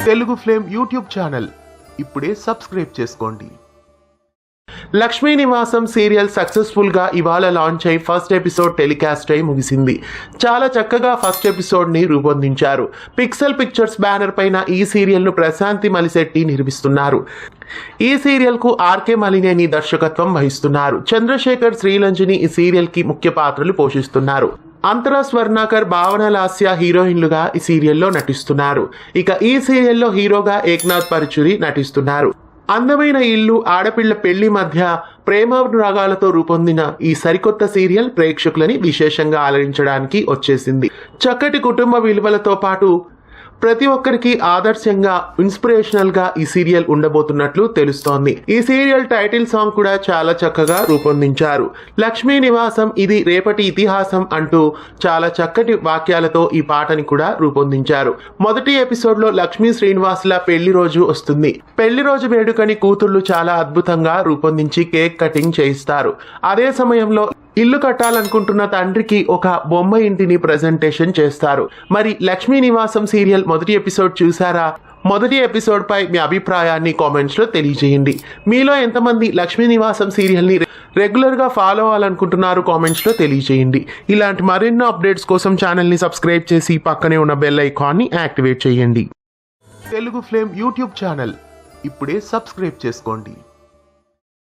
Telugu flame YouTube channel ఇప్పుడే subscribe చేసుకోండి. లక్ష్మీ నివాసం సీరియల్ సక్సెస్ఫుల్ గా ఇవాళ లాంచ్ అయి ఫస్ట్ ఎపిసోడ్ టెలికాస్ట్ అయి ముగిసింది. చాలా చక్కగా ఫస్ట్ ఎపిసోడ్ ని రూపొందించారు. పిక్సెల్ పిక్చర్స్ బ్యానర్ పైన ఈ సీరియల్ ను ప్రశాంతి మలిశెట్టి నిర్మిస్తున్నారు. ఈ సీరియల్ కు ఆర్కే మలినేని దర్శకత్వం వహిస్తున్నారు. చంద్రశేఖర్, శ్రీలంజని ఈ సీరియల్ కి ముఖ్య పాత్రలు పోషిస్తున్నారు. అంతరా స్వర్ణాకర్, భావన లాస్య హీరోయిన్లుగా ఈ సీరియల్లో నటిస్తున్నారు. ఇక ఈ సీరియల్లో హీరోగా ఏక్నాథ్ పరుచూరి నటిస్తున్నారు. అందమైన ఇల్లు, ఆడపిల్ల పెళ్లి మధ్య ప్రేమానురాగాలతో రూపొందిన ఈ సరికొత్త సీరియల్ ప్రేక్షకులని విశేషంగా అలరించడానికి వచ్చేసింది. చక్కటి కుటుంబ విలువలతో పాటు ప్రతి ఒక్కరికి ఆదర్శంగా, ఇన్స్పిరేషనల్ గా ఈ సీరియల్ ఉండబోతున్నట్లు తెలుస్తోంది. ఈ సీరియల్ టైటిల్ సాంగ్ కూడా చాలా చక్కగా రూపొందించారు. లక్ష్మీ నివాసం ఇది రేపటి ఇతిహాసం అంటూ చాలా చక్కటి వాక్యాలతో ఈ పాటని కూడా రూపొందించారు. మొదటి ఎపిసోడ్ లో లక్ష్మీ శ్రీనివాసుల పెళ్లి రోజు వస్తుంది. పెళ్లి రోజు వేడుకని కూతుళ్లు చాలా అద్భుతంగా రూపొందించి కేక్ కటింగ్ చేయిస్తారు. అదే సమయంలో ఇల్లు కట్టాలనుకుంటున్న తండ్రికి ఒక బొమ్మ ఇంటిని ప్రెజెంటేషన్ చేస్తారు. మరి లక్ష్మీ నివాసం సీరియల్ మొదటి ఎపిసోడ్ చూసారా? మొదటి ఎపిసోడ్ పై మీ అభిప్రాయాన్ని కామెంట్స్ లో తెలియజేయండి. మీలో ఎంతమంది లక్ష్మీ నివాసం సీరియల్ ని రెగ్యులర్ గా ఫాలో అవ్వాలనుకుంటున్నారు? కామెంట్స్ లో తెలియజేయండి. ఇలాంటి మరెన్నో అప్డేట్స్ కోసం ఛానల్ ని సబ్స్క్రైబ్ చేసి పక్కనే ఉన్న బెల్ ఐకాన్ ని యాక్టివేట్ చేయండి. తెలుగు ఫ్లేమ్ యూట్యూబ్ ఛానల్ ఇప్పుడే సబ్స్క్రైబ్ చేసుకోండి.